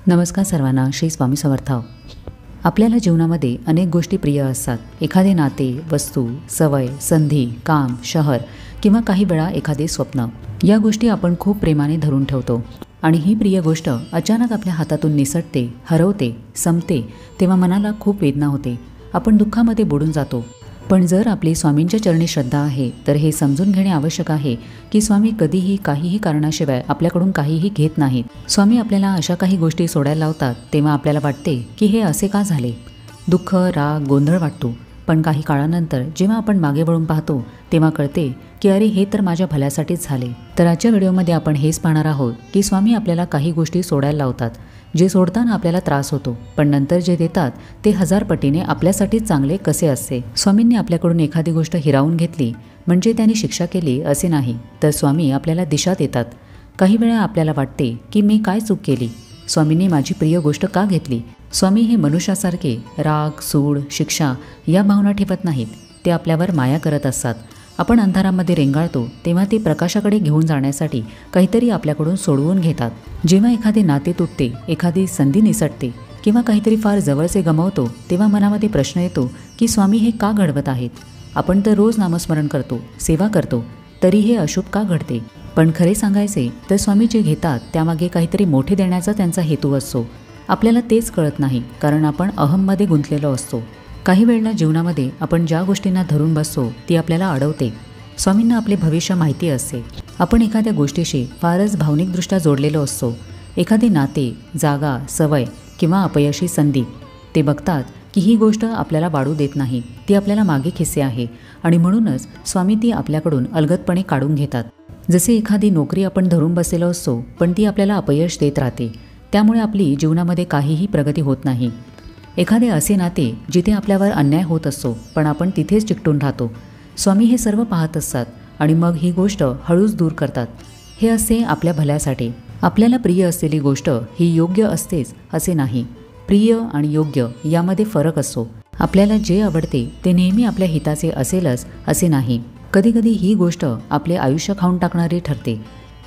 नमस्कार सर्वांना, श्री स्वामी समर्थ. आपल्याला जीवनामध्ये अनेक गोष्टी प्रिय असतात. एखादे नाते, वस्तू, सवय, संधी, काम, शहर किंवा काही वेळा एखादे स्वप्न. या गोष्टी आपण खूप प्रेमाने धरून ठेवतो आणि ही प्रिय गोष्ट अचानक आपल्या हातातून निसटते, हरवते, संपते, तेव्हा मनाला खूप वेदना होते. आपण दुःखामध्ये बुडून जातो. पण जर आपली स्वामींच्या चरणी श्रद्धा आहे तर हे समजून घेणे आवश्यक आहे की स्वामी कधीही काहीही कारणाशिवाय आपल्याकडून काहीही घेत नाहीत. स्वामी आपल्याला अशा काही गोष्टी सोडायला लावतात तेव्हा आपल्याला वाटते की हे असे का झाले. दुःख, राग, गोंधळ वाटतो. पण काही काळानंतर जेव्हा आपण मागे वळून पाहतो तेव्हा कळते की अरे, हे तर माझ्या भल्यासाठीच झाले. तर आजच्या व्हिडिओमध्ये आपण हेच पाहणार आहोत की स्वामी आपल्याला काही गोष्टी सोडायला लावतात जे सोडताना आपल्याला त्रास होतो, पण नंतर जे देतात ते 1000 पटीने आपल्यासाठीच चांगले कसे असते. स्वामींनी आपल्याकडून एखादी गोष्ट हिरावून घेतली म्हणजे त्यांनी शिक्षा केली असे नाही, तर स्वामी आपल्याला दिशा देतात. काही वेळा आपल्याला वाटते की मी काय चूक केली, स्वामींनी माझी प्रिय गोष्ट का घेतली. स्वामी हे मनुष्यासारखे राग, सूड, शिक्षा या भावना ठेवत नाहीत. ते आपल्यावर माया करत असतात. आपण अंधारामध्ये रेंगाळतो तेव्हा ते प्रकाशाकडे घेऊन जाण्यासाठी काहीतरी आपल्याकडून सोडवून घेतात. जेव्हा एखादे नाते तुटते, एखादी संधी निसटते किंवा काहीतरी फार जवळचे गमावतो तेव्हा मनामध्ये प्रश्न येतो की स्वामी हे का घडवत आहेत. आपण तर रोज नामस्मरण करतो, सेवा करतो, तरी हे अशुभ का घडते. पण खरे सांगायचे तर स्वामी जे घेतात त्यामागे काहीतरी मोठे देण्याचा त्यांचा हेतू असतो. आपल्याला तेच कळत नाही कारण आपण अहममध्ये गुंतलेलो असतो. काही वेळेला जीवनामध्ये आपण ज्या गोष्टींना धरून बसतो ती आपल्याला अडवते. स्वामींना आपले भविष्य माहिती असते. आपण एखाद्या गोष्टीशी फारच भावनिकदृष्ट्या जोडलेलो असतो. एखादे नाते, जागा, सवय किंवा अपयशी संधी ते बघतात की ही गोष्ट आपल्याला वाढू देत नाही, ती आपल्याला मागे खेचते आहे आणि म्हणूनच स्वामी ती आपल्याकडून अलगदपणे काढून घेतात. जसे एखादी नोकरी आपण धरून बसलेलो असतो पण ती आपल्याला अपयश देत राहते, त्यामुळे आपली जीवनामध्ये काहीही प्रगती होत नाही. एखादे असे नाते जिथे आपल्यावर अन्याय होत असतो पण आपण तिथेच चिकटून राहतो. स्वामी हे सर्व पाहत असतात आणि मग ही गोष्ट हळूच दूर करतात. हे असते आपल्या भल्यासाठी. आपल्याला प्रिय असलेली गोष्ट ही योग्य असतेच असे नाही. प्रिय आणि योग्य यामध्ये फरक असतो. आपल्याला जे आवडते ते नेहमी आपल्या हिताचे असेलच असे नाही. कधीकधी ही गोष्ट आपले आयुष्य खाऊन टाकणारी ठरते.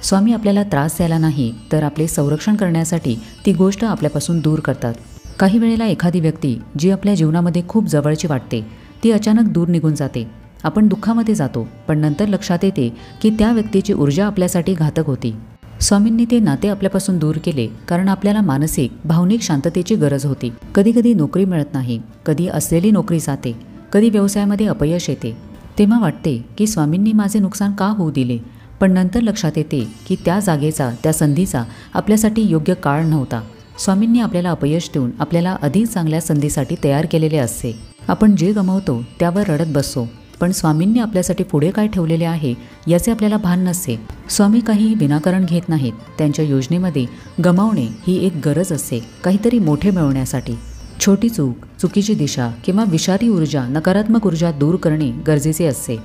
स्वामी आपल्याला त्रास द्यायला नाही तर आपले संरक्षण करण्यासाठी ती गोष्ट आपल्यापासून दूर करतात. काही वेळेला एखादी व्यक्ती जी आपल्या जीवनामध्ये खूप जवळची वाटते ती अचानक दूर निघून जाते. आपण दुःखामध्ये जातो पण नंतर लक्षात येते की त्या व्यक्तीची ऊर्जा आपल्यासाठी घातक होती. स्वामींनी ते नाते आपल्यापासून दूर केले कारण आपल्याला मानसिक, भावनिक शांततेची गरज होती. कधी कधी नोकरी मिळत नाही, कधी असलेली नोकरी जाते, कधी व्यवसायामध्ये अपयश येते. तेव्हा वाटते की स्वामींनी माझे नुकसान का होऊ दिले, पण नंतर लक्षात येते की त्या जागेचा, त्या संधीचा आपल्यासाठी योग्य काळ नव्हता. स्वामींनी आपल्याला अपयश देऊन आपल्याला अधिक चांगल्या संधीसाठी तयार केलेले असते. आपण जे गमावतो त्यावर रडत बसतो, पण स्वामींनी आपल्यासाठी पुढे काय ठेवलेले आहे याचे आपल्याला भान नसते. स्वामी काही विनाकारण घेत नाहीत. त्यांच्या योजनेमध्ये गमावणे ही एक गरज असते, काहीतरी मोठे मिळवण्यासाठी. छोटी चूक, चुकीची दिशा किंवा विषारी ऊर्जा, नकारात्मक ऊर्जा दूर करणे गरजेचे असते.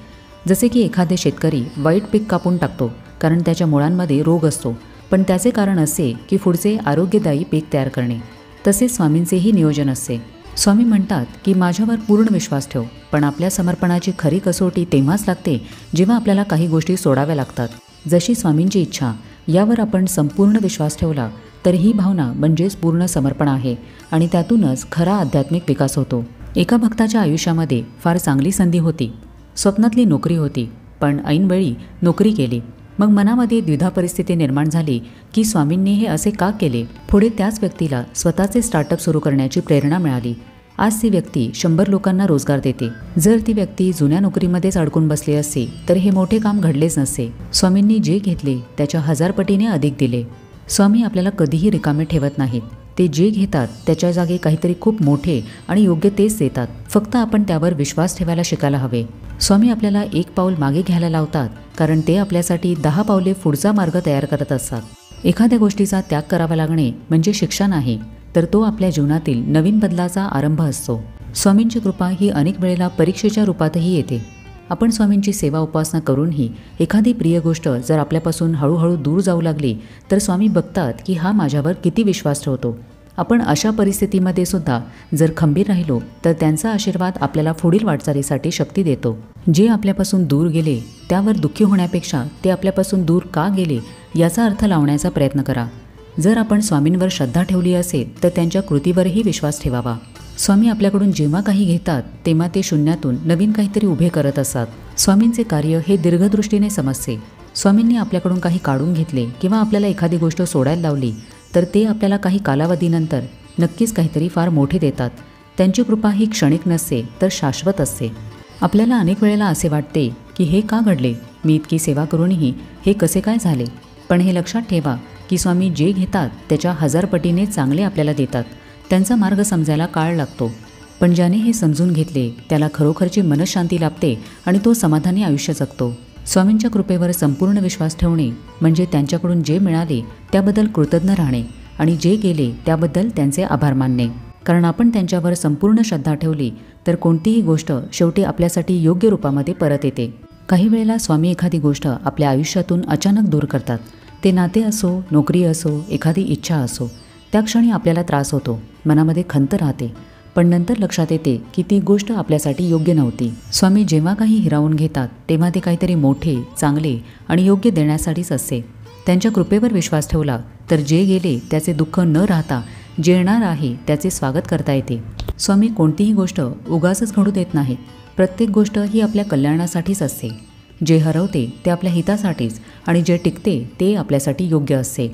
जसे की एखादे शेतकरी वाईट पीक कापून टाकतो कारण त्याच्या मुळांमध्ये रोग असतो, पण त्याचे कारण असे की पुढचे आरोग्यदायी पीक तयार करणे. तसेच स्वामींचेही नियोजन असते. स्वामी म्हणतात की माझ्यावर पूर्ण विश्वास ठेव, पण आपल्या समर्पणाची खरी कसोटी तेव्हाच लागते जेव्हा आपल्याला काही गोष्टी सोडाव्या लागतात. जशी स्वामींची इच्छा यावर आपण संपूर्ण विश्वास ठेवला तर ही भावना म्हणजेच पूर्ण समर्पण आहे आणि त्यातूनच खरा आध्यात्मिक विकास होतो. एका भक्ताच्या आयुष्यामध्ये फार चांगली संधी होती. स्वप्नातली नोकरी होती, पण ऐनवेळी नोकरी गेली. मग मनामध्ये द्विधा परिस्थिती निर्माण झाली की स्वामींनी हे असे का केले. पुढे त्याच व्यक्तीला स्वतःचे स्टार्टअप सुरू करण्याची प्रेरणा मिळाली. आज ती व्यक्ती 100 लोकांना रोजगार देते. जर ती व्यक्ती जुन्या नोकरीमध्येच अडकून बसली असती तर हे मोठे काम घडलेच नसते. स्वामींनी जे घेतले त्याच्या 1000 पटीने अधिक दिले. स्वामी आपल्याला कधीही रिकामे ठेवत नाहीत. ते जे घेतात त्याच्या जागी काहीतरी खूप मोठे आणि योग्य तेच देतात. फक्त आपण त्यावर विश्वास ठेवायला शिकायला हवे. स्वामी आपल्याला 1 पाऊल मागे घ्यायला लावतात कारण ते आपल्यासाठी 10 पावले पुढचा मार्ग तयार करत असतात. एखाद्या गोष्टीचा त्याग करावा लागणे म्हणजे शिक्षा नाही, तर तो आपल्या जीवनातील नवीन बदलाचा आरंभ असतो. स्वामींची कृपा ही अनेक वेळेला परीक्षेच्या रूपातही येते. आपण स्वामींची सेवा उपासना करूनही एखादी प्रिय गोष्ट जर आपल्यापासून हळूहळू दूर जाऊ लागली तर स्वामी बघतात की हा माझ्यावर किती विश्वास ठेवतो. आपण अशा परिस्थितीमध्ये सुद्धा जर खंबीर राहिलो तर त्यांचा आशीर्वाद आपल्याला पुढील वाटचालीसाठी शक्ती देतो. जे आपल्यापासून दूर गेले त्यावर दुःखी होण्यापेक्षा ते आपल्यापासून दूर का गेले याचा अर्थ लावण्याचा प्रयत्न करा. जर आपण स्वामींवर श्रद्धा ठेवली असेल तर त्यांच्या कृतीवरही विश्वास ठेवावा. स्वामी आपल्याकडून जेव्हा काही घेतात तेव्हा ते शून्यातून नवीन काहीतरी उभे करत असतात. स्वामींचे कार्य हे दीर्घदृष्टीने समजते. स्वामींनी आपल्याकडून काही काढून घेतले किंवा आपल्याला एखादी गोष्ट सोडायला लावली तर ते आपल्याला काही कालावधीनंतर नक्कीच काहीतरी फार मोठे देतात. त्यांची कृपा ही क्षणिक नसते तर शाश्वत असते. आपल्याला अनेक वेळेला असे वाटते की हे का घडले, मी इतकी सेवा करूनही हे कसे काय झाले. पण हे लक्षात ठेवा की स्वामी जे घेतात त्याच्या 1000 पटीने चांगले आपल्याला देतात. त्यांचा मार्ग समजायला काळ लागतो, पण ज्याने हे समजून घेतले त्याला खरोखरची मनःशांती लाभते आणि तो समाधानी आयुष्य जगतो. स्वामींच्या कृपेवर संपूर्ण विश्वास ठेवणे म्हणजे त्यांच्याकडून जे मिळाले त्याबद्दल कृतज्ञ राहणे आणि जे गेले त्याबद्दल त्यांचे आभार मानणे. कारण आपण त्यांच्यावर संपूर्ण श्रद्धा ठेवली तर कोणतीही गोष्ट शेवटी आपल्यासाठी योग्य रूपामध्ये परत येते. काही वेळेला स्वामी एखादी गोष्ट आपल्या आयुष्यातून अचानक दूर करतात. ते नाते असो, नोकरी असो, एखादी इच्छा असो. त्या क्षणी आपल्याला त्रास होतो, मनामध्ये खंत राहते, पण नंतर लक्षात येते की ती गोष्ट आपल्यासाठी योग्य नव्हती. स्वामी जेव्हा काही हिरावून घेतात तेव्हा ते काहीतरी मोठे, चांगले आणि योग्य देण्यासाठीच असते. त्यांच्या कृपेवर विश्वास ठेवला तर जे गेले त्याचे दुःख न राहता जे येणार आहे त्याचे स्वागत करता येते. स्वामी कोणतीही गोष्ट उगाचच घडू देत नाहीत. प्रत्येक गोष्ट ही आपल्या कल्याणासाठीच असते. जे हरवते ते आपल्या हितासाठीच आणि जे टिकते ते आपल्यासाठी योग्य असते.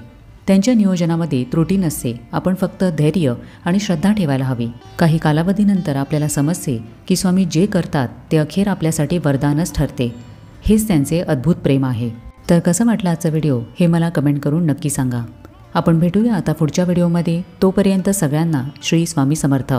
त्यांच्या नियोजनामध्ये त्रुटी नसते. आपण फक्त धैर्य आणि श्रद्धा ठेवायला हवी. काही कालावधीनंतर आपल्याला समजते की स्वामी जे करतात ते अखेर आपल्यासाठी वरदानच ठरते. हेच त्यांचे अद्भुत प्रेम आहे. तर कसं वाटलं आजचा व्हिडिओ हे मला कमेंट करून नक्की सांगा. आपण भेटूया आता पुढच्या व्हिडिओमध्ये. तोपर्यंत सगळ्यांना श्री स्वामी समर्थ.